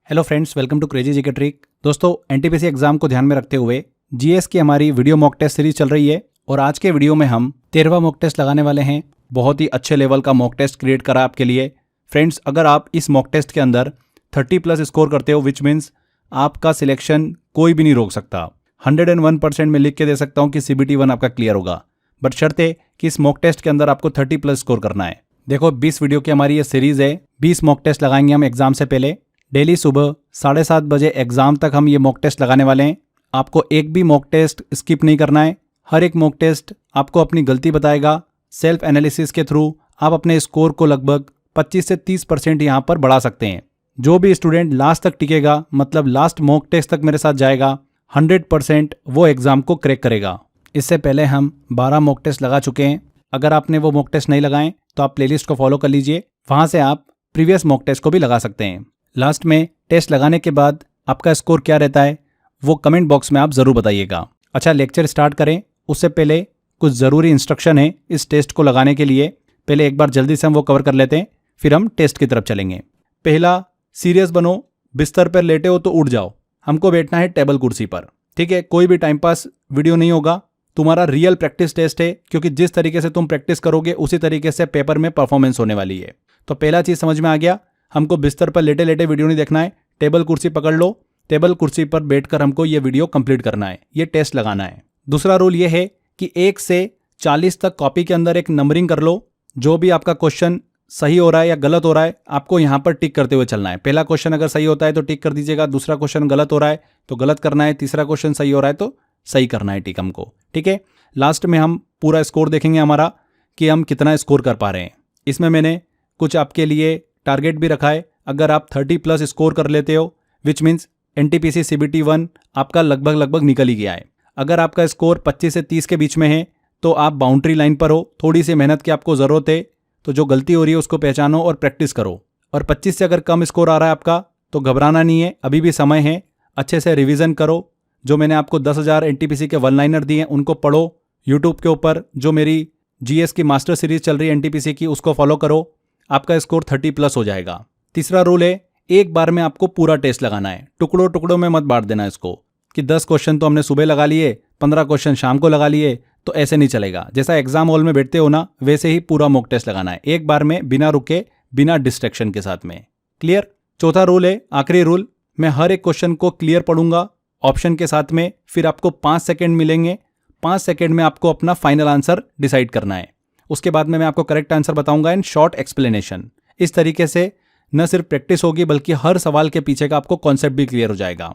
Hello friends, welcome to crazy GK trick. दोस्तों, NTPC exam को ध्यान में रखते हुए जीएस की हमारी वीडियो मॉक टेस्ट सीरीज चल रही है और आज के वीडियो में हम 13वां मॉक टेस्ट लगाने वाले हैं। बहुत ही अच्छे लेवल का मॉक टेस्ट क्रिएट करा आपके लिए। फ्रेंड्स, अगर आप इस मॉक टेस्ट के अंदर 30+ स्कोर करते हो, विच मीन्स आपका सिलेक्शन कोई भी नहीं रोक सकता। 101% में लिख के दे सकता हूँ कि CBT 1 आपका क्लियर होगा, बट शर्त है कि इस मॉक टेस्ट के अंदर आपको 30+ स्कोर करना है। देखो, 20 वीडियो की हमारी ये सीरीज है। 20 मॉक टेस्ट लगाएंगे हम एग्जाम से पहले। डेली सुबह 7:30 बजे एग्जाम तक हम ये मॉक टेस्ट लगाने वाले हैं। आपको एक भी मॉक टेस्ट स्किप नहीं करना है। हर एक मॉक टेस्ट आपको अपनी गलती बताएगा। सेल्फ एनालिसिस के थ्रू आप अपने स्कोर को लगभग 25 से 30% यहाँ पर बढ़ा सकते हैं। जो भी स्टूडेंट लास्ट तक टिकेगा, मतलब लास्ट मॉक टेस्ट तक मेरे साथ जाएगा, 100% वो एग्जाम को क्रैक करेगा। इससे पहले हम 12 मॉक टेस्ट लगा चुके हैं। अगर आपने वो मॉक टेस्ट नहीं लगाएं तो आप प्लेलिस्ट को फॉलो कर लीजिए, वहां से आप प्रीवियस मॉक टेस्ट को भी लगा सकते हैं। लास्ट में टेस्ट लगाने के बाद आपका स्कोर क्या रहता है वो कमेंट बॉक्स में आप ज़रूर बताइएगा। अच्छा, लेक्चर स्टार्ट करें उससे पहले कुछ ज़रूरी इंस्ट्रक्शन है इस टेस्ट को लगाने के लिए। पहले एक बार जल्दी से हम वो कवर कर लेते हैं, फिर हम टेस्ट की तरफ चलेंगे। पहला, सीरियस बनो। बिस्तर पर लेटे हो तो उठ जाओ। हमको बैठना है टेबल कुर्सी पर, ठीक है। कोई भी टाइम पास वीडियो नहीं होगा। तुम्हारा रियल प्रैक्टिस टेस्ट है, क्योंकि जिस तरीके से तुम प्रैक्टिस करोगे उसी तरीके से पेपर में परफॉर्मेंस होने वाली है। तो पहला चीज़ समझ में आ गया, हमको बिस्तर पर लेटे लेटे वीडियो नहीं देखना है। टेबल कुर्सी पकड़ लो, टेबल कुर्सी पर बैठकर हमको ये वीडियो कंप्लीट करना है, ये टेस्ट लगाना है। दूसरा रूल ये है कि 1 से 40 तक कॉपी के अंदर एक नंबरिंग कर लो। जो भी आपका क्वेश्चन सही हो रहा है या गलत हो रहा है, आपको यहाँ पर टिक करते हुए चलना है। पहला क्वेश्चन अगर सही होता है तो टिक कर दीजिएगा, दूसरा क्वेश्चन गलत हो रहा है तो गलत करना है, तीसरा क्वेश्चन सही हो रहा है तो सही करना है टिक हमको, ठीक है। लास्ट में हम पूरा स्कोर देखेंगे हमारा कि हम कितना स्कोर कर पा रहे हैं। इसमें मैंने कुछ आपके लिए टारगेट भी रखा है। अगर आप 30+ स्कोर कर लेते हो, विच मीन्स NTPC CBT 1 आपका लगभग निकल ही गया है। अगर आपका स्कोर 25 से 30 के बीच में है तो आप बाउंड्री लाइन पर हो। थोड़ी सी मेहनत की आपको ज़रूरत है, तो जो गलती हो रही है उसको पहचानो और प्रैक्टिस करो। और 25 से अगर कम स्कोर आ रहा है आपका तो घबराना नहीं है, अभी भी समय है। अच्छे से रिवीजन करो। जो मैंने आपको 10,000 NTPC के 1-लाइनर दिए हैं उनको पढ़ो। यूट्यूब के ऊपर जो मेरी GS की मास्टर सीरीज चल रही है NTPC की, उसको फॉलो करो। आपका स्कोर 30+ हो जाएगा। तीसरा रूल है, एक बार में आपको पूरा टेस्ट लगाना है। टुकड़ों टुकड़ों में मत बांट देना इसको कि 10 क्वेश्चन तो हमने सुबह लगा लिए, 15 क्वेश्चन शाम को लगा लिए, तो ऐसे नहीं चलेगा। जैसा एग्जाम हॉल में बैठते हो ना, वैसे ही पूरा मॉक टेस्ट लगाना है, एक बार में, बिना रुके, बिना डिस्ट्रैक्शन के साथ में। क्लियर? चौथा रूल है, आखिरी रूल, मैं हर एक क्वेश्चन को क्लियर पढ़ूंगा ऑप्शन के साथ में। फिर आपको 5 सेकेंड मिलेंगे। 5 सेकेंड में आपको अपना फाइनल आंसर डिसाइड करना है। उसके बाद में मैं आपको करेक्ट आंसर बताऊंगा इन शॉर्ट एक्सप्लेनेशन। इस तरीके से न सिर्फ प्रैक्टिस होगी बल्कि हर सवाल के पीछे का आपको कॉन्सेप्ट भी क्लियर हो जाएगा।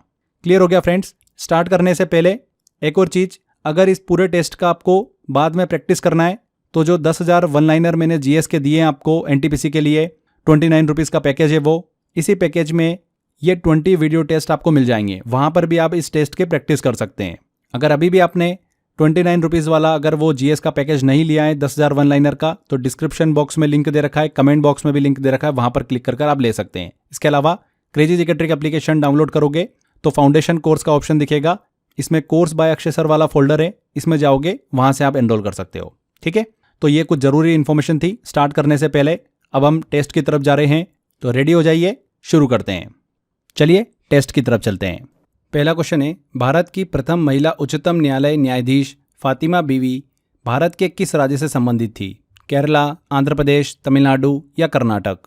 क्लियर हो गया फ्रेंड्स? स्टार्ट करने से पहले एक और चीज़, अगर इस पूरे टेस्ट का आपको बाद में प्रैक्टिस करना है तो जो 10,000 1-लाइनर मैंने GS के दिए हैं आपको NTPC के लिए, 29 रुपीज़ का पैकेज है वो। इसी पैकेज में ये 20 वीडियो टेस्ट आपको मिल जाएंगे। वहाँ पर भी आप इस टेस्ट के प्रैक्टिस कर सकते हैं। अगर अभी भी आपने 29 रुपीज़ वाला अगर वो GS का पैकेज नहीं लिया है 10,000 1-लाइनर का, तो डिस्क्रिप्शन बॉक्स में लिंक दे रखा है, कमेंट बॉक्स में भी लिंक दे रखा है, वहाँ पर क्लिक कर आप ले सकते हैं। इसके अलावा crazy GK trick application download करोगे तो फाउंडेशन कोर्स का ऑप्शन दिखेगा। इसमें कोर्स बाय अक्षय सर वाला फोल्डर है, इसमें जाओगे, वहाँ से आप एनरोल कर सकते हो, ठीक है। तो ये कुछ ज़रूरी इन्फॉर्मेशन थी स्टार्ट करने से पहले। अब हम टेस्ट की तरफ जा रहे हैं, तो रेडी हो जाइए, शुरू करते हैं। चलिए टेस्ट की तरफ चलते हैं। पहला क्वेश्चन है, भारत की प्रथम महिला उच्चतम न्यायालय न्यायाधीश फातिमा बीवी भारत के किस राज्य से संबंधित थी? केरला, आंध्र प्रदेश, तमिलनाडु या कर्नाटक?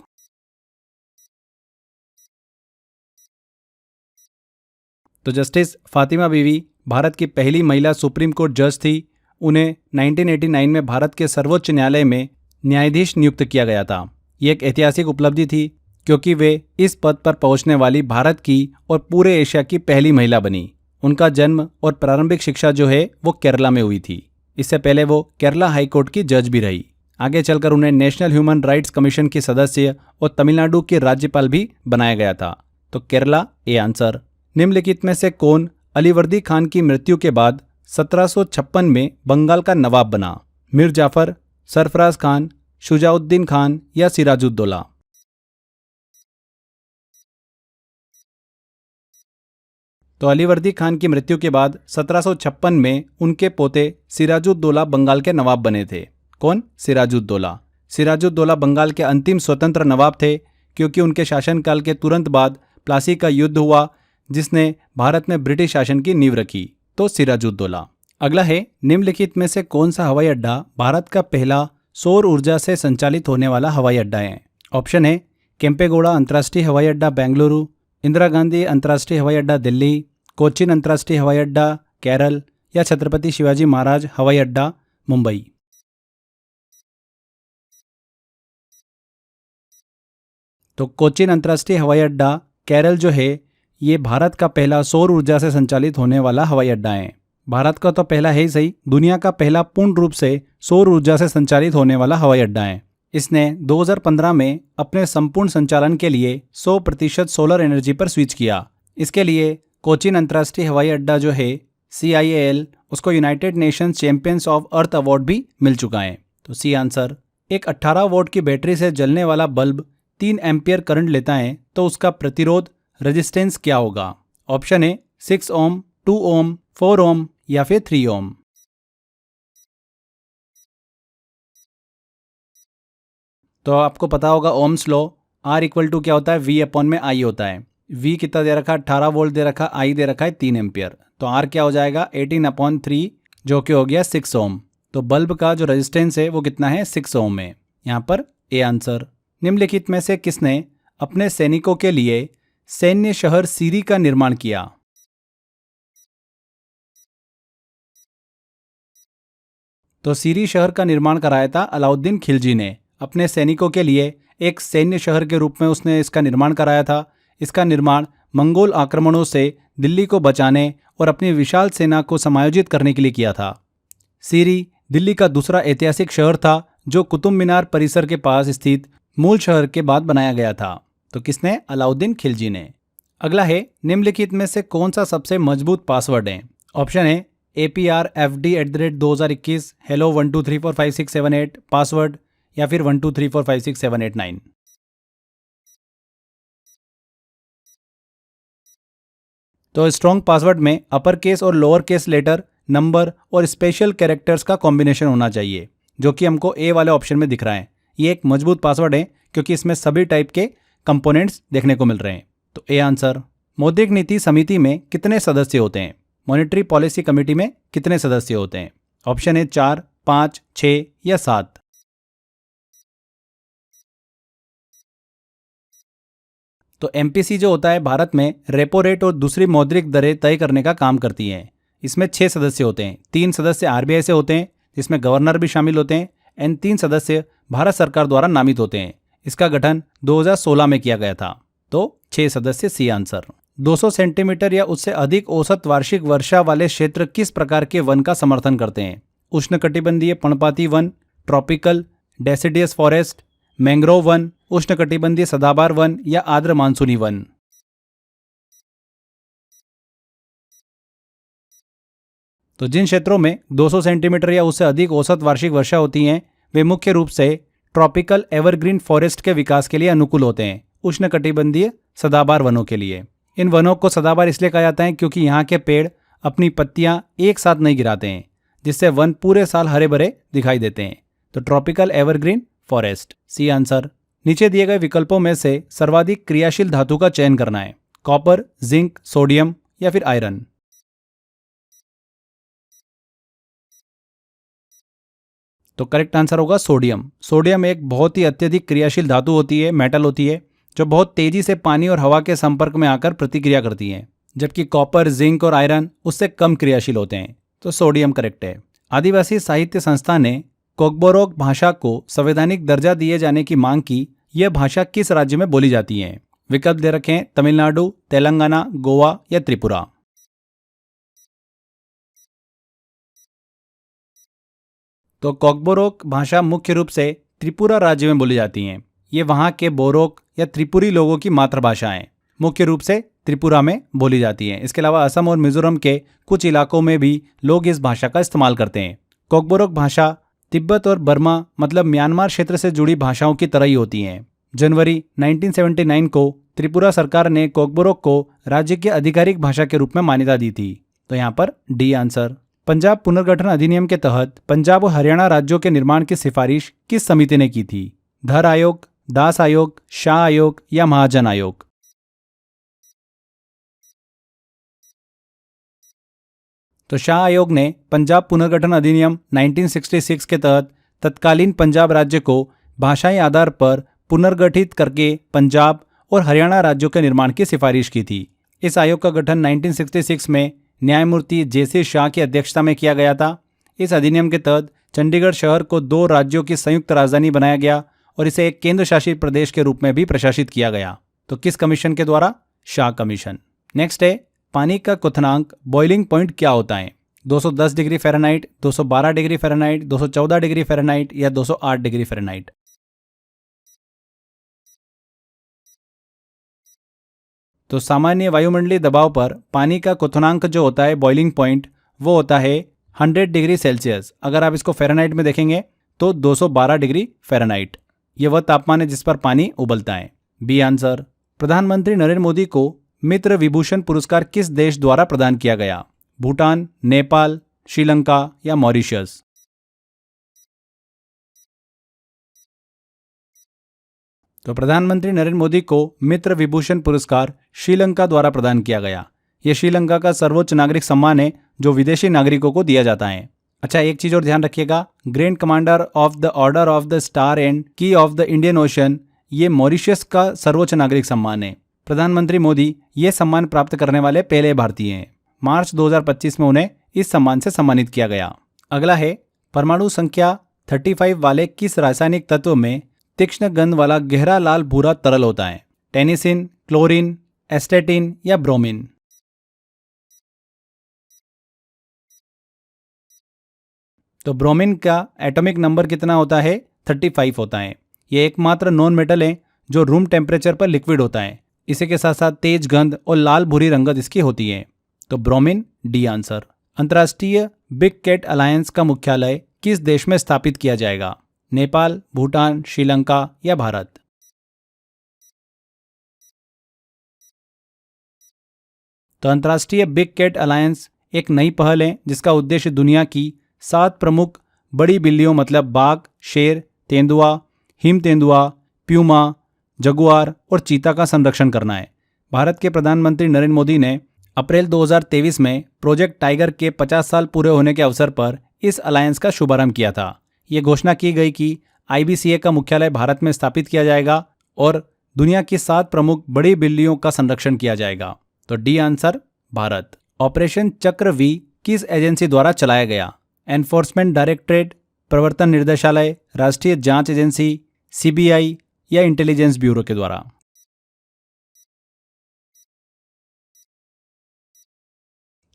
तो जस्टिस फातिमा बीवी भारत की पहली महिला सुप्रीम कोर्ट जज थी। उन्हें 1989 में भारत के सर्वोच्च न्यायालय में न्यायाधीश नियुक्त किया गया था। ये एक ऐतिहासिक उपलब्धि थी क्योंकि वे इस पद पर पहुंचने वाली भारत की और पूरे एशिया की पहली महिला बनी। उनका जन्म और प्रारंभिक शिक्षा जो है वो केरला में हुई थी। इससे पहले वो केरला हाई कोर्ट की जज भी रही। आगे चलकर उन्हें नेशनल ह्यूमन राइट्स कमीशन की सदस्य और तमिलनाडु के राज्यपाल भी बनाया गया था। तो केरला ए आंसर। निम्नलिखित में से कौन अलीवर्दी खान की मृत्यु के बाद 1756 में बंगाल का नवाब बना? मीर जाफर, सरफराज खान, शुजाउद्दीन खान या सिराजुद्दौला? तो अलीवर्दी खान की मृत्यु के बाद 1756 में उनके पोते सिराजुद्दौला बंगाल के नवाब बने थे। कौन? सिराजुद्दौला। सिराजुद्दौला बंगाल के अंतिम स्वतंत्र नवाब थे क्योंकि उनके शासनकाल के तुरंत बाद प्लासी का युद्ध हुआ जिसने भारत में ब्रिटिश शासन की नींव रखी? तो सिराजुद्दौला। अगला है, निम्नलिखित में से कौन सा हवाई अड्डा भारत का पहला सौर ऊर्जा से संचालित होने वाला हवाई अड्डा है? ऑप्शन है केम्पेगौड़ा अंतर्राष्ट्रीय हवाई अड्डा बेंगलुरु, इंदिरा गांधी अंतर्राष्ट्रीय हवाई अड्डा दिल्ली, कोचीन अंतर्राष्ट्रीय हवाई अड्डा केरल या छत्रपति शिवाजी महाराज हवाई अड्डा मुंबई। तो कोचीन अंतर्राष्ट्रीय हवाई अड्डा केरल जो है ये भारत का पहला सौर ऊर्जा से संचालित होने वाला हवाई अड्डा है। भारत का तो पहला है ही सही, दुनिया का पहला पूर्ण रूप से सौर ऊर्जा से संचालित होने वाला हवाई अड्डा है। इसने 2015 में अपने संपूर्ण संचालन के लिए 100% सोलर एनर्जी पर स्विच किया। इसके लिए कोचीन अंतर्राष्ट्रीय हवाई अड्डा जो है CIAL उसको United Nations champions of earth award भी मिल चुका है। तो सी आंसर। एक 18 वोल्ट की बैटरी से जलने वाला बल्ब 3 एम्पियर करंट लेता है तो उसका प्रतिरोध रेजिस्टेंस क्या होगा? ऑप्शन है 6 ओम, 2 ओम, 4 ओम या फिर 3 ओम। तो आपको पता होगा Ohm's law, R equal to क्या होता है? V अपॉन में I होता है। V कितना दे रखा है? 18 वोल्ट दे रखा, I दे रखा है 3 एम्पियर। तो R क्या हो जाएगा? 18/3 जो कि हो गया 6 ओम। तो बल्ब का जो रेजिस्टेंस है वो कितना है? 6 ओम है। यहाँ पर ए आंसर। निम्नलिखित में से किसने अपने सैनिकों के लिए सैन्य शहर सीरी का निर्माण किया? तो सीरी शहर का निर्माण कराया था अलाउद्दीन खिलजी ने। अपने सैनिकों के लिए एक सैन्य शहर के रूप में उसने इसका निर्माण कराया था। इसका निर्माण मंगोल आक्रमणों से दिल्ली को बचाने और अपनी विशाल सेना को समायोजित करने के लिए किया था। सीरी दिल्ली का दूसरा ऐतिहासिक शहर था जो कुतुब मीनार परिसर के पास स्थित मूल शहर के बाद बनाया गया था। तो किसने? अलाउद्दीन खिलजी ने। अगला है, निम्नलिखित में से कौन सा सबसे मजबूत पासवर्ड है? ऑप्शन है APRFD@2021, hello 12345678 पासवर्ड या फिर 12345678 तो स्ट्रॉन्ग पासवर्ड में अपर केस और लोअर केस लेटर, नंबर और स्पेशल कैरेक्टर्स का कॉम्बिनेशन होना चाहिए, जो कि हमको ए वाले ऑप्शन में दिख रहा है। ये एक मजबूत पासवर्ड है क्योंकि इसमें सभी टाइप के कंपोनेंट्स देखने को मिल रहे हैं। तो ए आंसर। मौद्रिक नीति समिति में कितने सदस्य होते हैं? मॉनेटरी पॉलिसी कमेटी में कितने सदस्य होते हैं? ऑप्शन है 4, 5, 6 या 7। तो MPC जो होता है भारत में रेपो रेट और दूसरी मौद्रिक दरें तय करने का काम करती हैं। इसमें 6 सदस्य होते हैं। 3 सदस्य RBI से होते हैं जिसमें गवर्नर भी शामिल होते हैं एंड 3 सदस्य भारत सरकार द्वारा नामित होते हैं। इसका गठन 2016 में किया गया था। तो 6 सदस्य सी आंसर। 200 सेंटीमीटर या उससे अधिक औसत वार्षिक वर्षा वाले क्षेत्र किस प्रकार के वन का समर्थन करते हैं? उष्णकटिबंधीय पर्णपाती one, tropical deciduous forest, mangrove one, उष्णकटिबंधीय सदाबहार वन या आर्द्र मानसूनी वन। तो जिन क्षेत्रों में 200 सेंटीमीटर या उससे अधिक औसत वार्षिक वर्षा होती है वे मुख्य रूप से ट्रॉपिकल एवरग्रीन फॉरेस्ट के विकास के लिए अनुकूल होते हैं, उष्णकटिबंधीय सदाबहार वनों के लिए। इन वनों को सदाबहार इसलिए कहा जाता है क्योंकि यहाँ के पेड़ अपनी पत्तियां एक साथ नहीं गिराते हैं, जिससे वन पूरे साल हरे भरे दिखाई देते हैं। तो tropical evergreen forest C answer. नीचे दिए गए विकल्पों में से सर्वाधिक क्रियाशील धातु का चयन करना है। कॉपर, जिंक, सोडियम या फिर आयरन। तो करेक्ट आंसर होगा सोडियम। सोडियम एक बहुत ही अत्यधिक क्रियाशील धातु होती है, मेटल होती है, जो बहुत तेजी से पानी और हवा के संपर्क में आकर प्रतिक्रिया करती हैं, जबकि कॉपर, जिंक और आयरन उससे कम क्रियाशील होते हैं। तो सोडियम करेक्ट है। आदिवासी साहित्य संस्था ने कोकबोरोक भाषा को संवैधानिक दर्जा दिए जाने की मांग की। यह भाषा किस राज्य में बोली जाती है? विकल्प दे रखे हैं तमिलनाडु, तेलंगाना, गोवा या त्रिपुरा। तो कोकबोरोक भाषा मुख्य रूप से त्रिपुरा राज्य में बोली जाती हैं। ये वहाँ के बोरोक या त्रिपुरी लोगों की मातृभाषा है, मुख्य रूप से त्रिपुरा में बोली जाती हैं। इसके अलावा असम और मिजोरम के कुछ इलाकों में भी लोग इस भाषा का इस्तेमाल करते हैं। कोकबोरोक भाषा तिब्बत और बर्मा मतलब म्यांमार क्षेत्र से जुड़ी भाषाओं की तरह ही होती हैं। जनवरी 1979 को त्रिपुरा सरकार ने कोकबोरोक को राज्य की आधिकारिक भाषा के रूप में मान्यता दी थी। तो यहाँ पर डी आंसर। पंजाब पुनर्गठन अधिनियम के तहत पंजाब और हरियाणा राज्यों के निर्माण की सिफारिश किस समिति ने की थी? धर आयोग, दास आयोग, शाह आयोग या महाजन आयोग। तो शाह आयोग ने पंजाब पुनर्गठन अधिनियम 1966 के तहत तत्कालीन पंजाब राज्य को भाषाई आधार पर पुनर्गठित करके पंजाब और हरियाणा राज्यों के निर्माण की सिफारिश की थी। इस आयोग का गठन 1966 में न्यायमूर्ति जेसी शाह की अध्यक्षता में किया गया था। इस अधिनियम के तहत चंडीगढ़ शहर को 2 राज्यों की संयुक्त राजधानी बनाया गया और इसे एक केंद्र शासित प्रदेश के रूप में भी प्रशासित किया गया। तो किस कमीशन के द्वारा? शाह कमीशन। नेक्स्ट है, पानी का क्वथनांक बॉइलिंग पॉइंट क्या होता है? 210 degree Fahrenheit, 212 degree Fahrenheit, 214 degree Fahrenheit या 208 डिग्री फ़ारेनहाइट? तो सामान्य वायुमंडलीय दबाव पर पानी का क्वथनांक जो होता है बॉइलिंग पॉइंट, वो होता है 100 डिग्री सेल्सियस। अगर आप इसको फ़ारेनहाइट में देखेंगे तो 212 डिग्री फ़ारेनहाइट, ये वह तापमान है जिस पर पानी उबलता है। B answer. प्रधानमंत्री नरेंद्र मोदी को मित्र विभूषण पुरस्कार किस देश द्वारा प्रदान किया गया? भूटान, नेपाल, श्रीलंका या मॉरिशस? तो प्रधानमंत्री नरेंद्र मोदी को मित्र विभूषण पुरस्कार श्रीलंका द्वारा प्रदान किया गया। यह श्रीलंका का सर्वोच्च नागरिक सम्मान है जो विदेशी नागरिकों को दिया जाता है। अच्छा, एक चीज और ध्यान रखिएगा, grand commander of the order of the star and की ऑफ द इंडियन ओशन, ये मॉरिशस का सर्वोच्च नागरिक सम्मान है। प्रधानमंत्री मोदी ये सम्मान प्राप्त करने वाले पहले भारतीय हैं। मार्च 2025 में उन्हें इस सम्मान से सम्मानित किया गया। अगला है, परमाणु संख्या 35 वाले किस रासायनिक तत्व में तीक्ष्ण गंध वाला गहरा लाल भूरा तरल होता है? टेनिसिन, क्लोरीन, एस्टेटिन या ब्रोमीन? तो ब्रोमीन का एटॉमिक नंबर कितना होता है? 35 होता है। यह एकमात्र नॉन मेटल है जो रूम टेम्परेचर पर लिक्विड होता है। इसी के साथ साथ तेज गंध और लाल भूरी रंगत इसकी होती है। तो ब्रोमीन, डी आंसर। अंतर्राष्ट्रीय बिग कैट अलायंस का मुख्यालय किस देश में स्थापित किया जाएगा? नेपाल, भूटान, श्रीलंका या भारत? तो अंतर्राष्ट्रीय बिग कैट अलायंस एक नई पहल है जिसका उद्देश्य दुनिया की 7 प्रमुख बड़ी बिल्लियों मतलब बाघ, शेर, तेंदुआ, हिम तेंदुआ, प्यूमा, जगुआर और चीता का संरक्षण करना है। भारत के प्रधानमंत्री नरेंद्र मोदी ने अप्रैल 2023 में प्रोजेक्ट टाइगर के 50 साल पूरे होने के अवसर पर इस अलायंस का शुभारंभ किया था। ये घोषणा की गई कि IBCA का मुख्यालय भारत में स्थापित किया जाएगा और दुनिया की 7 प्रमुख बड़ी बिल्लियों का संरक्षण किया जाएगा। तो डी आंसर, भारत। ऑपरेशन चक्रव्यूह किस एजेंसी द्वारा चलाया गया? एनफोर्समेंट डायरेक्टरेट, प्रवर्तन निर्देशालय, राष्ट्रीय जांच एजेंसी, CBI या इंटेलिजेंस ब्यूरो के द्वारा?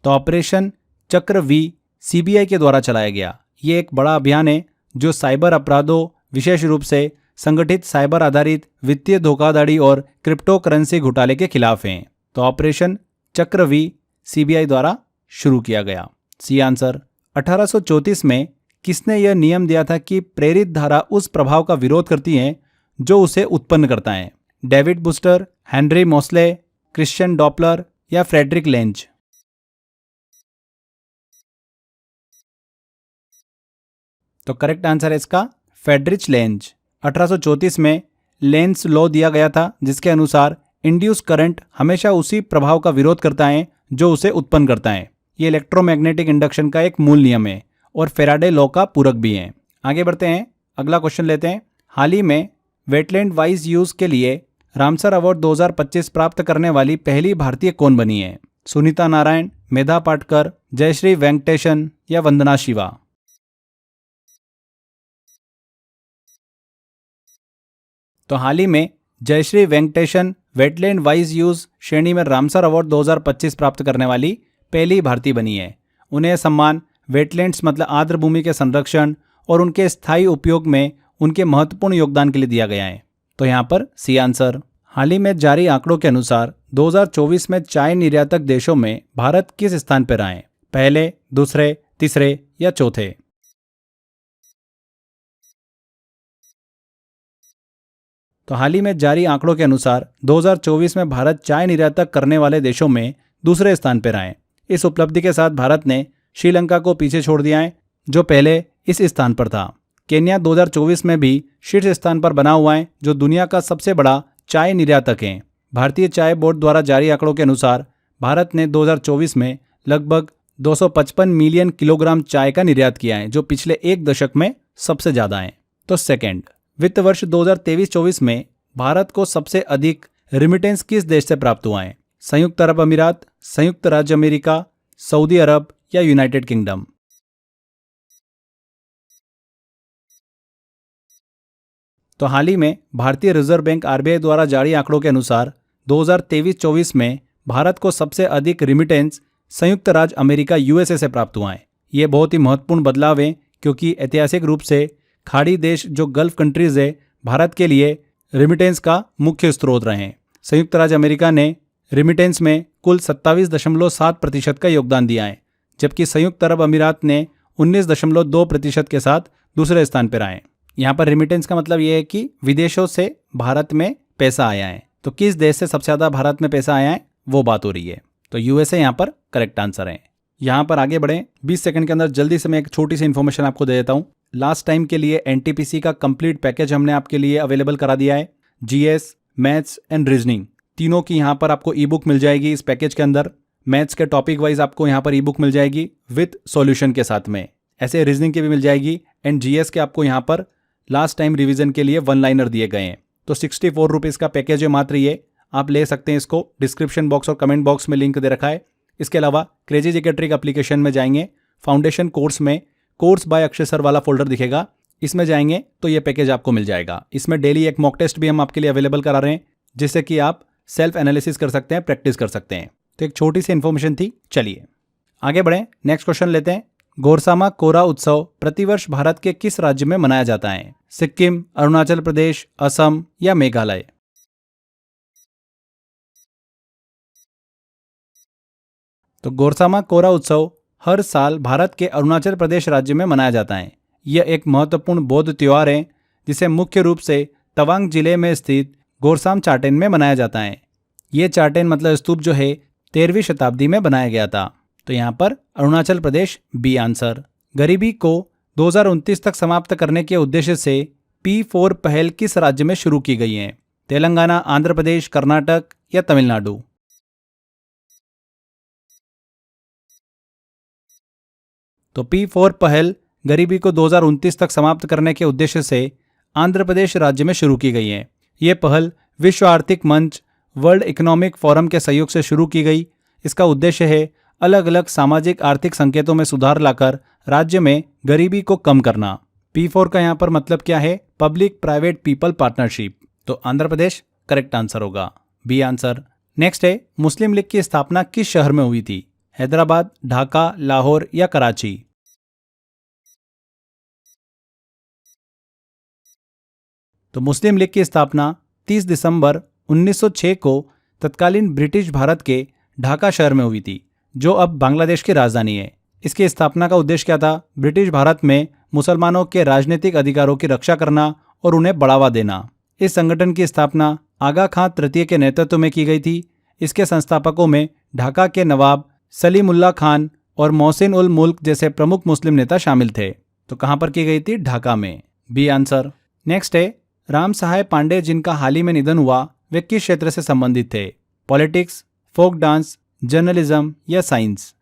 तो ऑपरेशन चक्रव्यूह CBI के द्वारा चलाया गया। ये एक बड़ा अभियान है जो साइबर अपराधों, विशेष रूप से संगठित साइबर आधारित वित्तीय धोखाधड़ी और क्रिप्टो करेंसी घोटाले के खिलाफ हैं। तो ऑपरेशन चक्रव्यूह CBI द्वारा शुरू किया गया। C answer. 1834 में किसने यह नियम दिया था कि प्रेरित धारा उस प्रभाव का विरोध करती है जो उसे उत्पन्न करता है? David Brewster, Henry Moseley, Christian Doppler या फ्रेडरिक लेंज? तो करेक्ट आंसर है इसका फ्रेडरिक लेंज। 1834 में लेंज लॉ दिया गया था जिसके अनुसार इंड्यूस करंट हमेशा उसी प्रभाव का विरोध करता है जो उसे उत्पन्न करता है। ये इलेक्ट्रोमैग्नेटिक इंडक्शन का एक मूल नियम है और फेराडे लॉ का पूरक भी है। आगे बढ़ते हैं, अगला क्वेश्चन लेते हैं। हाल ही में वेटलैंड वाइज यूज के लिए रामसर अवार्ड 2025 प्राप्त करने वाली पहली भारतीय कौन बनी है? सुनीता नारायण, मेधा पाटकर, जयश्री वेंकटेशन या वंदना शिवा? तो हाल ही में Jayashree Venkatesan wetland wise use श्रेणी में रामसर अवार्ड 2025 प्राप्त करने वाली पहली भारतीय बनी है। उन्हें यह सम्मान वेटलैंड्स मतलब आर्द्र भूमि के संरक्षण और उनके स्थायी उपयोग में उनके महत्वपूर्ण योगदान के लिए दिया गया है। तो यहाँ पर सी आंसर। हाल ही में जारी आंकड़ों के अनुसार 2024 में चाय निर्यातक देशों में भारत किस स्थान पर रहा है? पहले, दूसरे, तीसरे या चौथे? तो हाल ही में जारी आंकड़ों के अनुसार 2024 में भारत चाय निर्यातक करने वाले देशों में दूसरे स्थान पर रहा है। इस उपलब्धि के साथ भारत ने श्रीलंका को पीछे छोड़ दिया है जो पहले इस स्थान पर था। केन्या 2024 में भी शीर्ष स्थान पर बना हुआ है जो दुनिया का सबसे बड़ा चाय निर्यातक है। भारतीय चाय बोर्ड द्वारा जारी आंकड़ों के अनुसार भारत ने 2024 में लगभग 255 मिलियन किलोग्राम चाय का निर्यात किया है, जो पिछले एक दशक में सबसे ज्यादा है। तो सेकंड, वित्त वर्ष 2023-24 में भारत को सबसे अधिक रिमिटेंस किस देश से प्राप्त हुआ है? संयुक्त अरब अमीरात, संयुक्त राज्य अमेरिका, सऊदी अरब या यूनाइटेड किंगडम? तो हाल ही में भारतीय रिजर्व बैंक आरबीआई द्वारा जारी आंकड़ों के अनुसार 2023-24 में भारत को सबसे अधिक रिमिटेंस संयुक्त राज्य अमेरिका यूएसए से प्राप्त हुआ है। ये बहुत ही महत्वपूर्ण बदलाव है, क्योंकि ऐतिहासिक रूप से खाड़ी देश जो गल्फ कंट्रीज है, भारत के लिए रिमिटेंस का मुख्य स्रोत रहे हैं। संयुक्त राज्य अमेरिका ने रिमिटेंस में कुल 27.7% का योगदान दिया है, जबकि संयुक्त अरब अमीरात ने 19.2% के साथ दूसरे स्थान पर आए। यहाँ पर रिमिटेंस का मतलब ये है कि विदेशों से भारत में पैसा आया है। तो किस देश से सबसे ज़्यादा भारत में पैसा आया है, वो बात हो रही है। तो यूएसए यहाँ पर करेक्ट आंसर है। यहाँ पर आगे बढ़ें, 20 सेकंड के अंदर जल्दी से मैं एक छोटी सी इन्फॉर्मेशन आपको दे देता हूँ। लास्ट टाइम के लिए एनटीपीसी का कंप्लीट पैकेज हमने आपके लिए अवेलेबल करा दिया है। जीएस, मैथ्स एंड रीजनिंग तीनों की यहाँ पर आपको ई बुक मिल जाएगी इस पैकेज के अंदर। मैथ्स के टॉपिक वाइज आपको यहाँ पर ई बुक मिल जाएगी विथ सॉल्यूशन के साथ में, ऐसे रीजनिंग की भी मिल जाएगी। एंड जीएस के आपको यहाँ पर लास्ट टाइम रिवीजन के लिए 1 लाइनर दिए गए हैं। तो 64 रुपीज़ का पैकेज है मात्र, ये आप ले सकते हैं इसको। डिस्क्रिप्शन बॉक्स और कमेंट बॉक्स में लिंक दे रखा है। इसके अलावा क्रेजी जीके ट्रिक एप्लीकेशन में जाएंगे, फाउंडेशन कोर्स में कोर्स बाय अक्षय सर वाला फोल्डर दिखेगा, इसमें जाएंगे तो ये पैकेज आपको मिल जाएगा। इसमें डेली एक मॉक टेस्ट भी हम आपके लिए अवेलेबल करा रहे हैं, जिससे कि आप सेल्फ एनालिसिस कर सकते हैं, प्रैक्टिस कर सकते हैं। तो एक छोटी सी इन्फॉर्मेशन थी। चलिए आगे बढ़ें, नेक्स्ट क्वेश्चन लेते हैं। गोरसामा कोरा उत्सव प्रतिवर्ष भारत के किस राज्य में मनाया जाता है? सिक्किम, अरुणाचल प्रदेश, असम या मेघालय? तो गोरसामा कोरा उत्सव हर साल भारत के अरुणाचल प्रदेश राज्य में मनाया जाता है। यह एक महत्वपूर्ण बौद्ध त्योहार है, जिसे मुख्य रूप से तवांग जिले में स्थित गोरसाम चाटेन में मनाया जाता है। ये चाटेन मतलब स्तूप जो है 13वीं शताब्दी में बनाया गया था। तो यहाँ पर अरुणाचल प्रदेश बी आंसर। गरीबी को 2029 तक समाप्त करने के उद्देश्य से P4 पहल किस राज्य में शुरू की गई है? तेलंगाना, आंध्र प्रदेश, कर्नाटक या तमिलनाडु? तो P4 पहल गरीबी को 2029 तक समाप्त करने के उद्देश्य से आंध्र प्रदेश राज्य में शुरू की गई है। ये पहल विश्व आर्थिक मंच, वर्ल्ड इकोनॉमिक फोरम के सहयोग से शुरू की गई। इसका उद्देश्य है अलग अलग सामाजिक आर्थिक संकेतों में सुधार लाकर राज्य में गरीबी को कम करना। P4 का यहाँ पर मतलब क्या है? Public private people partnership. तो आंध्र प्रदेश करेक्ट आंसर होगा, बी आंसर। नेक्स्ट है, मुस्लिम लीग की स्थापना किस शहर में हुई थी? हैदराबाद, ढाका, लाहौर या कराची? तो मुस्लिम लीग की स्थापना 30 दिसंबर 1906 को तत्कालीन ब्रिटिश भारत के ढाका शहर में हुई थी, जो अब बांग्लादेश की राजधानी है। इसकी स्थापना का उद्देश्य क्या था? ब्रिटिश भारत में मुसलमानों के राजनीतिक अधिकारों की रक्षा करना और उन्हें बढ़ावा देना। इस संगठन की स्थापना आगा खां तृतीय के नेतृत्व में की गई थी। इसके संस्थापकों में ढाका के नवाब सलीमुल्लाह खान और मोहसिन उल मुल्क जैसे प्रमुख मुस्लिम नेता शामिल थे। तो कहां पर की गई थी? ढाका में, बी आंसर। नेक्स्ट है, राम सहाय पांडे जिनका हाल ही में निधन हुआ, वे किस क्षेत्र से संबंधित थे? पॉलिटिक्स, फोक डांस, जर्नलिज्म या साइंस?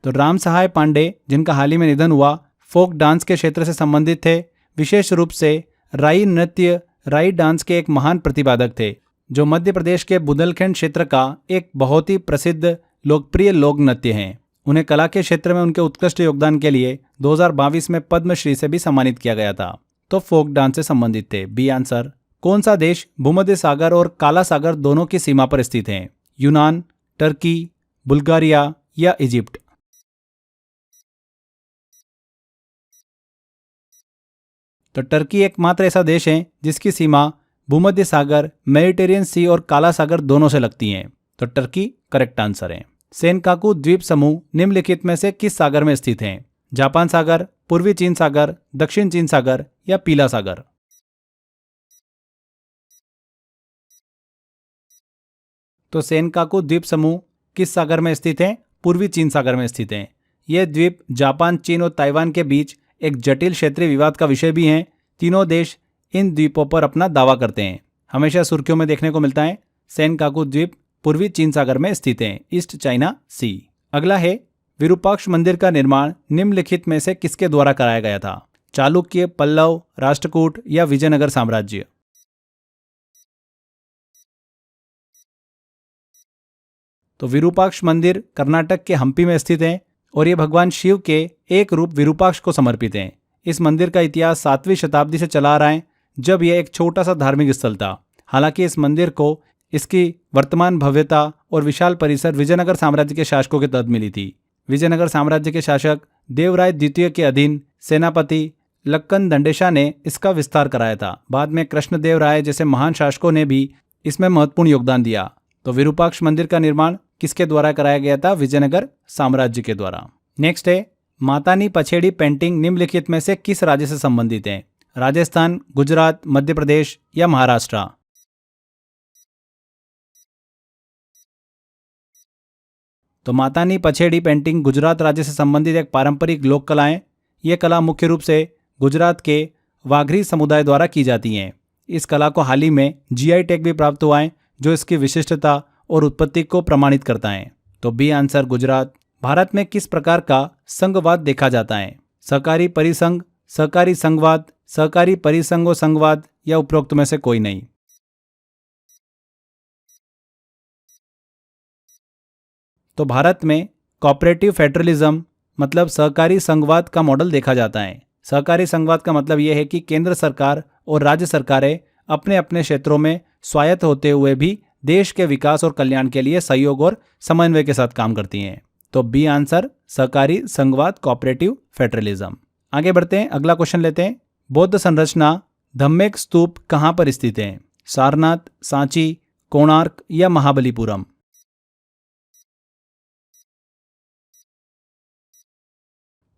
तो राम सहाय पांडे जिनका हाल ही में निधन हुआ, फोक डांस के क्षेत्र से संबंधित थे। विशेष रूप से राई नृत्य, राई डांस के एक महान प्रतिपादक थे, जो मध्य प्रदेश के बुंदेलखंड क्षेत्र का एक बहुत ही प्रसिद्ध लोकप्रिय लोक नृत्य हैं। उन्हें कला के क्षेत्र में उनके उत्कृष्ट योगदान के लिए 2022 में पद्मश्री से भी सम्मानित किया गया था। तो फोक डांस से संबंधित थे, बी आंसर। कौन सा देश भूमध्य सागर और काला सागर दोनों की सीमा पर स्थित है? यूनान, टर्की, बुल्गारिया या इजिप्ट? तो टर्की एकमात्र ऐसा देश है जिसकी सीमा भूमध्य सागर, मेडिटेरियन सी और काला सागर दोनों से लगती हैं। तो टर्की करेक्ट आंसर है। सेनकाकू द्वीप समूह निम्नलिखित में से किस सागर में स्थित हैं? जापान सागर, पूर्वी चीन सागर, दक्षिण चीन सागर या पीला सागर? तो सेनकाकू द्वीप समूह किस सागर में स्थित है? पूर्वी चीन सागर में स्थित है। यह द्वीप जापान, चीन और ताइवान के बीच एक जटिल क्षेत्रीय विवाद का विषय भी हैं। तीनों देश इन द्वीपों पर अपना दावा करते हैं। हमेशा सुर्खियों में देखने को मिलता है। सेनकाकू द्वीप पूर्वी चीन सागर में स्थित हैं, ईस्ट चाइना सी। अगला है विरूपाक्ष मंदिर का निर्माण निम्नलिखित में से किसके द्वारा कराया गया था? चालुक्य, पल्लव, राष्ट्रकूट या विजयनगर साम्राज्य? तो विरूपाक्ष मंदिर कर्नाटक के हम्पी में स्थित है और ये भगवान शिव के एक रूप विरूपाक्ष को समर्पित है। इस मंदिर का इतिहास 7वीं शताब्दी से चला आ रहा है, जब यह एक छोटा सा धार्मिक स्थल था। हालांकि इस मंदिर को इसकी वर्तमान भव्यता और विशाल परिसर विजयनगर साम्राज्य के शासकों के तहत मिली थी। विजयनगर साम्राज्य के शासक देवराय द्वितीय के अधीन सेनापति लक्कन दंडेशा ने इसका विस्तार कराया था। बाद में कृष्णदेव राय जैसे महान शासकों ने भी इसमें महत्वपूर्ण योगदान दिया। तो विरूपाक्ष मंदिर का निर्माण किसके द्वारा कराया गया था? विजयनगर साम्राज्य के द्वारा। नेक्स्ट है मातानी पछेड़ी पेंटिंग निम्नलिखित में से किस राज्य से संबंधित है? राजस्थान, गुजरात, मध्य प्रदेश या महाराष्ट्र? तो मातानी पछेड़ी पेंटिंग गुजरात राज्य से संबंधित एक पारंपरिक लोक कला है। ये कला मुख्य रूप से गुजरात के वाघरी समुदाय द्वारा की जाती हैं। इस कला को हाल ही में जीआई टैग भी प्राप्त हुआ है, जो इसकी विशिष्टता और उत्पत्ति को प्रमाणित करता है। तो बी आंसर गुजरात। भारत में किस प्रकार का संघवाद देखा जाता है? सहकारी परिसंघ, सहकारी संघवाद, सहकारी परिसंघो संघवाद या उपरोक्त में से कोई नहीं? तो भारत में कोऑपरेटिव फेडरलिज्म मतलब सहकारी संघवाद का मॉडल देखा जाता है। सहकारी संघवाद का मतलब यह है कि केंद्र सरकार और राज्य सरकारें अपने अपने क्षेत्रों में स्वायत्त होते हुए भी देश के विकास और कल्याण के लिए सहयोग और समन्वय के साथ काम करती हैं। तो बी आंसर सहकारी संघवाद, कोऑपरेटिव फेडरलिज्म। आगे बढ़ते हैं, अगला क्वेश्चन लेते हैं। बौद्ध संरचना धम्मेक स्तूप कहाँ पर स्थित है? सारनाथ, सांची, कोणार्क या महाबलीपुरम?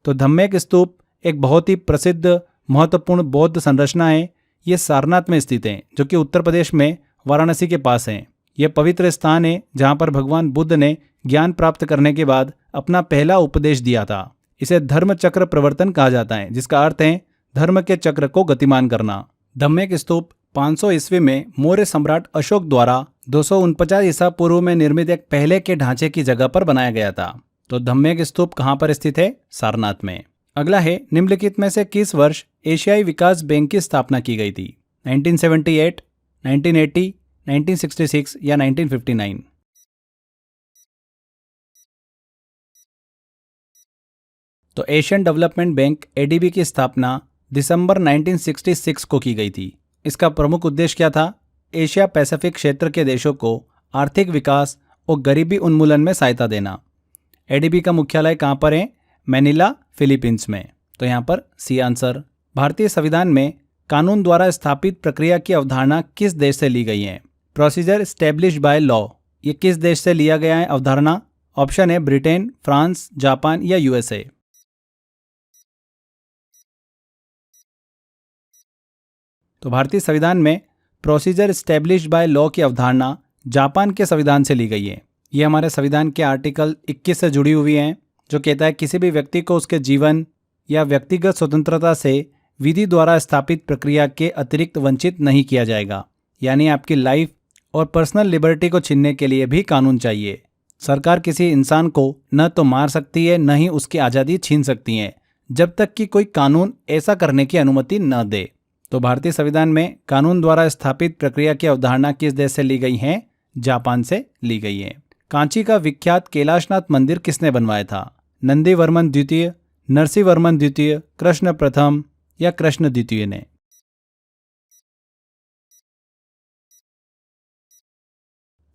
तो धम्मेक स्तूप एक बहुत ही प्रसिद्ध महत्वपूर्ण बौद्ध संरचना है। ये सारनाथ में स्थित है, जो कि उत्तर प्रदेश में वाराणसी के पास है। यह पवित्र स्थान है जहां पर भगवान बुद्ध ने ज्ञान प्राप्त करने के बाद अपना पहला उपदेश दिया था। इसे धर्म चक्र प्रवर्तन कहा जाता है, जिसका अर्थ है धर्म के चक्र को गतिमान करना। धम्मेक स्तूप 500 ईस्वी में मौर्य सम्राट अशोक द्वारा 249 ईसा पूर्व में निर्मित एक पहले के ढांचे की जगह पर बनाया गया था। तो धम्मेक स्तूप कहाँ पर स्थित है? सारनाथ में। अगला है निम्नलिखित में से किस वर्ष एशियाई विकास बैंक की स्थापना की गई थी? 1978, 1980, 1966 या 1959? तो एशियन डेवलपमेंट बैंक एडीबी की स्थापना दिसंबर 1966 को की गई थी। इसका प्रमुख उद्देश्य क्या था? एशिया पैसिफिक क्षेत्र के देशों को आर्थिक विकास और गरीबी उन्मूलन में सहायता देना। एडीबी का मुख्यालय कहाँ पर है? मैनिला, फिलीपींस में। तो यहाँ पर सी आंसर। भारतीय संविधान में कानून द्वारा स्थापित प्रक्रिया की अवधारणा किस देश से ली गई है? प्रोसीजर एस्टेब्लिश्ड बाय लॉ, ये किस देश से लिया गया है अवधारणा? ऑप्शन है ब्रिटेन, फ्रांस, जापान या यूएसए। तो भारतीय संविधान में प्रोसीजर एस्टेब्लिश्ड बाय लॉ की अवधारणा जापान के संविधान से ली गई है। ये हमारे संविधान के आर्टिकल 21 से जुड़ी हुई है, जो कहता है किसी भी व्यक्ति को उसके जीवन या व्यक्तिगत स्वतंत्रता से विधि द्वारा स्थापित प्रक्रिया के अतिरिक्त वंचित नहीं किया जाएगा। यानी आपकी लाइफ और पर्सनल लिबर्टी को छीनने के लिए भी कानून चाहिए। सरकार किसी इंसान को न तो मार सकती है, न ही उसकी आज़ादी छीन सकती है, जब तक कि कोई कानून ऐसा करने की अनुमति न दे। तो भारतीय संविधान में कानून द्वारा स्थापित प्रक्रिया की अवधारणा किस देश से ली गई है? जापान से ली गई है। कांची का विख्यात कैलाशनाथ मंदिर किसने बनवाया था? नंदीवर्मन द्वितीय, नरसिंहवर्मन द्वितीय, कृष्ण प्रथम या कृष्ण द्वितीय ने?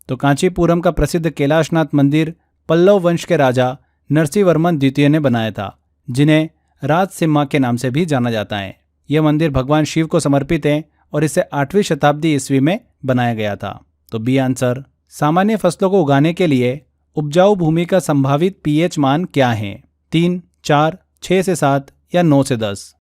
तो कांचीपुरम का प्रसिद्ध कैलाशनाथ मंदिर पल्लव वंश के राजा नरसिंहवर्मन द्वितीय ने बनाया था, जिन्हें राजसिम्हा के नाम से भी जाना जाता है। यह मंदिर भगवान शिव को समर्पित है और इसे 8वीं शताब्दी ईस्वी में बनाया गया था। तो बी आंसर। सामान्य फसलों को उगाने के लिए उपजाऊ भूमि का संभावित पीएच मान क्या है? 3, 4, 6 से 7 या 9 से 10?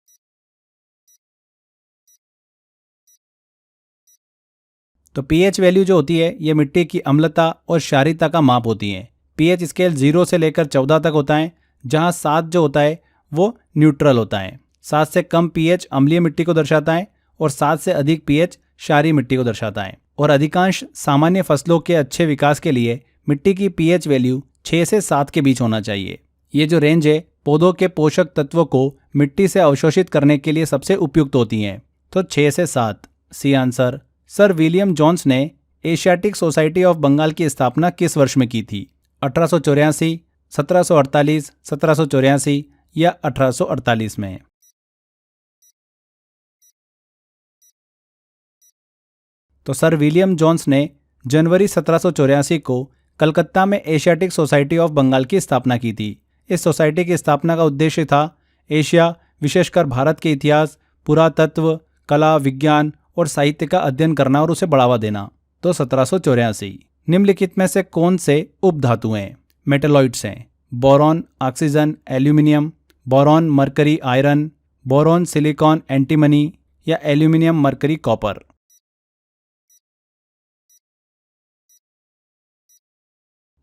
तो पीएच वैल्यू जो होती है, ये मिट्टी की अम्लता और क्षारीयता का माप होती है। पीएच स्केल 0 से लेकर 14 तक होता है, जहां 7 जो होता है वो न्यूट्रल होता है। 7 से कम पीएच अम्लीय मिट्टी को दर्शाता है और 7 से अधिक पीएच क्षारीय मिट्टी को दर्शाता है। और अधिकांश सामान्य फसलों के अच्छे विकास के लिए मिट्टी की पीएच वैल्यू 6 से 7 के बीच होना चाहिए। ये जो रेंज है पौधों के पोषक तत्वों को मिट्टी से अवशोषित करने के लिए सबसे उपयुक्त होती हैं। तो 6 से 7 C answer. Sir William Jones ने एशियाटिक सोसाइटी ऑफ बंगाल की स्थापना किस वर्ष में की थी? 1884, 1748, 1784 या 1848 में? तो सर विलियम जोन्स ने जनवरी 1784 को कलकत्ता में एशियाटिक सोसाइटी ऑफ बंगाल की स्थापना की थी। इस सोसाइटी की स्थापना का उद्देश्य था एशिया, विशेषकर भारत के इतिहास, पुरातत्व, कला, विज्ञान और साहित्य का अध्ययन करना और उसे बढ़ावा देना। तो 1784। निम्नलिखित में से कौन से उपधातु हैं? मेटलॉइड्स हैं। Boron, oxygen, aluminium, boron, mercury, iron, boron, silicon, antimony या एल्यूमिनियम, मरकरी, कॉपर?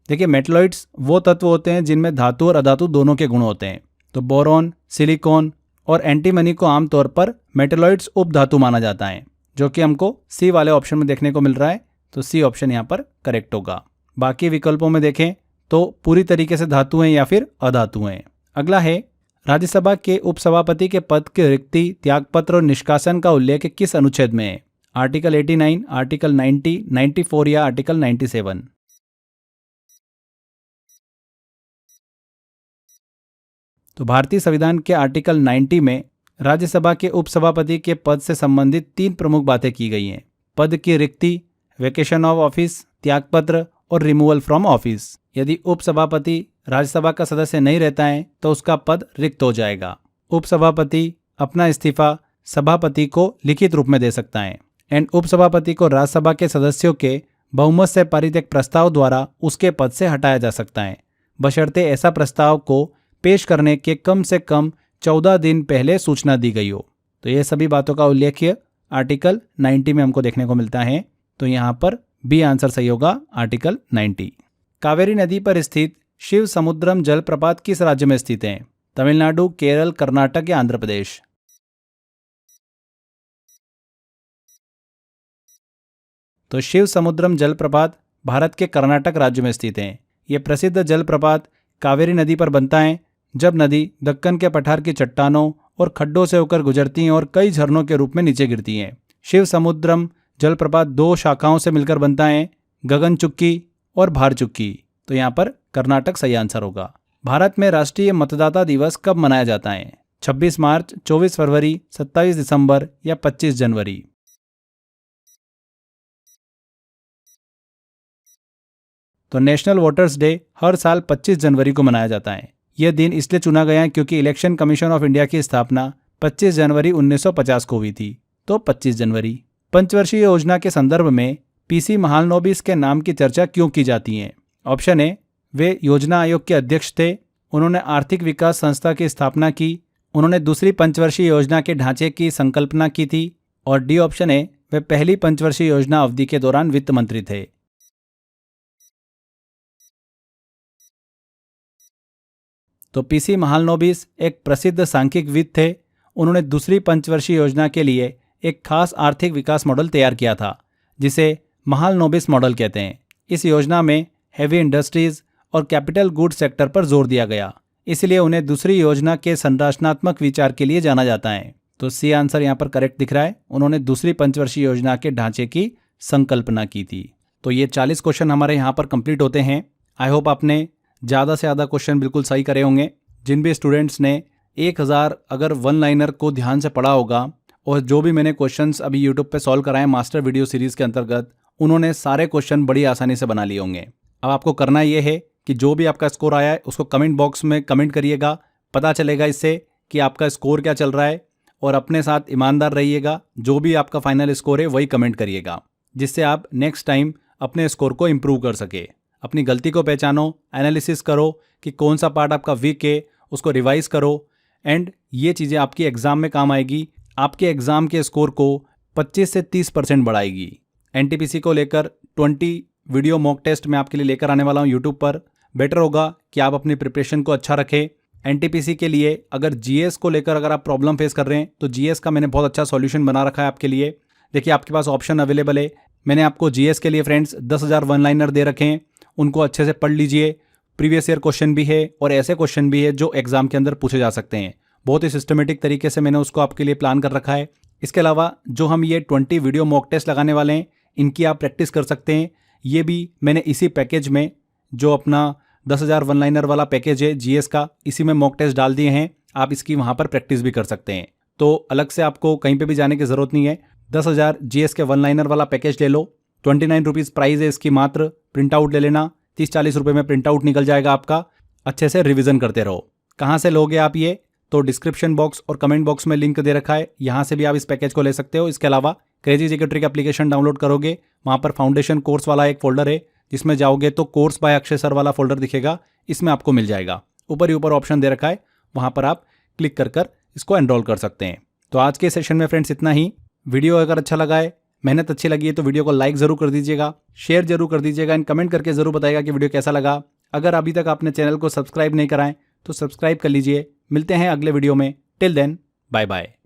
देखिए मेटलॉइड्स वो तत्व होते हैं जिनमें धातु और अधातु दोनों के गुण होते हैं। तो बोरॉन, सिलिकॉन और एंटीमनी को आमतौर पर मेटलॉइड्स उपधातु माना जाता है, जो कि हमको सी वाले ऑप्शन में देखने को मिल रहा है। तो सी ऑप्शन यहाँ पर करेक्ट होगा। बाकी विकल्पों में देखें तो पूरी तरीके से धातु हैं या फिर अधातु हैं। अगला है राज्यसभा के उपसभापति के पद की रिक्ति, त्यागपत्र और निष्कासन का उल्लेख किस अनुच्छेद में है? आर्टिकल 89, आर्टिकल 90, 94 या आर्टिकल 97? तो भारतीय संविधान के आर्टिकल 90 में राज्यसभा के उपसभापति के पद से संबंधित 3 प्रमुख बातें की गई हैं। पद की रिक्ति, वेकेशन ऑफ ऑफिस, त्यागपत्र और रिमूवल फ्रॉम ऑफिस। यदि उपसभापति राज्यसभा का सदस्य नहीं रहता है तो उसका पद रिक्त हो जाएगा। उपसभापति अपना इस्तीफा सभापति को लिखित रूप में दे सकता है एंड उपसभापति को राज्यसभा के सदस्यों के बहुमत से पारित एक प्रस्ताव द्वारा उसके पद से हटाया जा सकता है, बशर्ते ऐसा प्रस्ताव को पेश करने के कम से कम 14 दिन पहले सूचना दी गई हो। तो ये सभी बातों का उल्लेख आर्टिकल 90 में हमको देखने को मिलता है। तो यहाँ पर बी आंसर सही होगा, आर्टिकल 90। कावेरी नदी पर स्थित शिव समुद्रम जलप्रपात किस राज्य में स्थित है? तमिलनाडु, केरल, कर्नाटक या आंध्र प्रदेश? तो शिव समुद्रम जलप्रपात भारत के कर्नाटक राज्य में स्थित है। ये प्रसिद्ध जलप्रपात कावेरी नदी पर बनता है जब नदी दक्कन के पठार की चट्टानों और खड्डों से होकर गुजरती हैं और कई झरनों के रूप में नीचे गिरती हैं। शिव समुद्रम जलप्रपात 2 शाखाओं से मिलकर बनता है, गगन चुक्की और भार चुक्की। तो यहाँ पर कर्नाटक सही आंसर होगा। भारत में राष्ट्रीय मतदाता दिवस कब मनाया जाता है? 26 मार्च, 24 फरवरी, 27 दिसंबर या 25 जनवरी? तो नेशनल वोटर्स डे हर साल 25 जनवरी को मनाया जाता है। यह दिन इसलिए चुना गया है क्योंकि इलेक्शन कमीशन ऑफ इंडिया की स्थापना 25 जनवरी 1950 को हुई थी। तो 25 जनवरी। पंचवर्षीय योजना के संदर्भ में पीसी महालनोबिस के नाम की चर्चा क्यों की जाती है? ऑप्शन ए, वे योजना आयोग के अध्यक्ष थे, उन्होंने आर्थिक विकास संस्था की स्थापना की, उन्होंने दूसरी पंचवर्षीय योजना के ढांचे की संकल्पना की थी, और डी ऑप्शन ए, वे पहली पंचवर्षीय योजना अवधि के दौरान वित्त मंत्री थे। तो पीसी महालनोबिस एक प्रसिद्ध सांख्यिकविद थे। उन्होंने दूसरी पंचवर्षीय योजना के लिए एक खास आर्थिक विकास मॉडल तैयार किया था जिसे महालनोबिस मॉडल कहते हैं। इस योजना में हेवी इंडस्ट्रीज और कैपिटल गुड्स सेक्टर पर जोर दिया गया, इसलिए उन्हें दूसरी योजना के संरचनात्मक विचार के लिए जाना जाता है। तो सी आंसर यहाँ पर करेक्ट दिख रहा है, उन्होंने दूसरी पंचवर्षीय योजना के ढांचे की संकल्पना की थी। तो ये 40 क्वेश्चन हमारे यहाँ पर कंप्लीट होते हैं। आई होप आपने ज़्यादा से ज़्यादा क्वेश्चन बिल्कुल सही करे होंगे। जिन भी स्टूडेंट्स ने 1000 अगर वन लाइनर को ध्यान से पढ़ा होगा और जो भी मैंने क्वेश्चंस अभी यूट्यूब पे सॉल्व कराए मास्टर वीडियो सीरीज़ के अंतर्गत, उन्होंने सारे क्वेश्चन बड़ी आसानी से बना लिए होंगे। अब आपको करना ये है कि जो भी आपका स्कोर आया है उसको कमेंट बॉक्स में कमेंट करिएगा, पता चलेगा इससे कि आपका स्कोर क्या चल रहा है, और अपने साथ ईमानदार रहिएगा। जो भी आपका फाइनल स्कोर है वही कमेंट करिएगा, जिससे आप नेक्स्ट टाइम अपने स्कोर को इम्प्रूव कर सके। अपनी गलती को पहचानो, एनालिसिस करो कि कौन सा पार्ट आपका वीक है, उसको रिवाइज करो, एंड ये चीज़ें आपकी एग्ज़ाम में काम आएगी। आपके एग्ज़ाम के स्कोर को 25 से 30% बढ़ाएगी। एनटीपीसी को लेकर 20 वीडियो मॉक टेस्ट मैं आपके लिए लेकर आने वाला हूँ यूट्यूब पर। बेटर होगा कि आप अपनी प्रिपरेशन को अच्छा रखें। एनटीपीसी के लिए अगर जीएस को लेकर अगर आप प्रॉब्लम फेस कर रहे हैं तो जीएस का मैंने बहुत अच्छा सॉल्यूशन बना रखा है आपके लिए। देखिए आपके पास ऑप्शन अवेलेबल है, मैंने आपको जीएस के लिए फ्रेंड्स 10,000 वन लाइनर दे रखे हैं, उनको अच्छे से पढ़ लीजिए। प्रीवियस ईयर क्वेश्चन भी है और ऐसे क्वेश्चन भी है जो एग्जाम के अंदर पूछे जा सकते हैं। बहुत ही सिस्टमेटिक तरीके से मैंने उसको आपके लिए प्लान कर रखा है। इसके अलावा जो हम ये 20 वीडियो मॉक टेस्ट लगाने वाले हैं, इनकी आप प्रैक्टिस कर सकते हैं। ये भी मैंने इसी पैकेज में, जो अपना 10,000 वन लाइनर वाला पैकेज है जीएस का, इसी में मॉक टेस्ट डाल दिए हैं। आप इसकी वहाँ पर प्रैक्टिस भी कर सकते हैं। तो अलग से आपको कहीं पे भी जाने की ज़रूरत नहीं है। 10,000 जीएस के वन लाइनर वाला पैकेज ले लो। 29 रुपीज़ प्राइस है इसकी मात्र। प्रिंट आउट ले लेना, 30-40 रुपये में प्रिंट आउट निकल जाएगा आपका। अच्छे से रिवीजन करते रहो। कहाँ से लोगे आप ये? तो डिस्क्रिप्शन बॉक्स और कमेंट बॉक्स में लिंक दे रखा है, यहाँ से भी आप इस पैकेज को ले सकते हो। इसके अलावा crazy GK trick application download करोगे, वहाँ पर फाउंडेशन कोर्स वाला एक फोल्डर है, जिसमें जाओगे तो कोर्स बाय अक्षय सर वाला फोल्डर दिखेगा, इसमें आपको मिल जाएगा। ऊपर ही ऊपर ऑप्शन दे रखा है, वहाँ पर आप क्लिक कर कर इसको एनरोल कर सकते हैं। तो आज के सेशन में फ्रेंड्स इतना ही। वीडियो अगर अच्छा लगा है, मेहनत अच्छी लगी है, तो वीडियो को लाइक ज़रूर कर दीजिएगा, शेयर जरूर कर दीजिएगा, एंड कमेंट करके ज़रूर बताइएगा कि वीडियो कैसा लगा। अगर अभी तक आपने चैनल को सब्सक्राइब नहीं कराएं तो सब्सक्राइब कर लीजिए। मिलते हैं अगले वीडियो में। Till then, bye bye.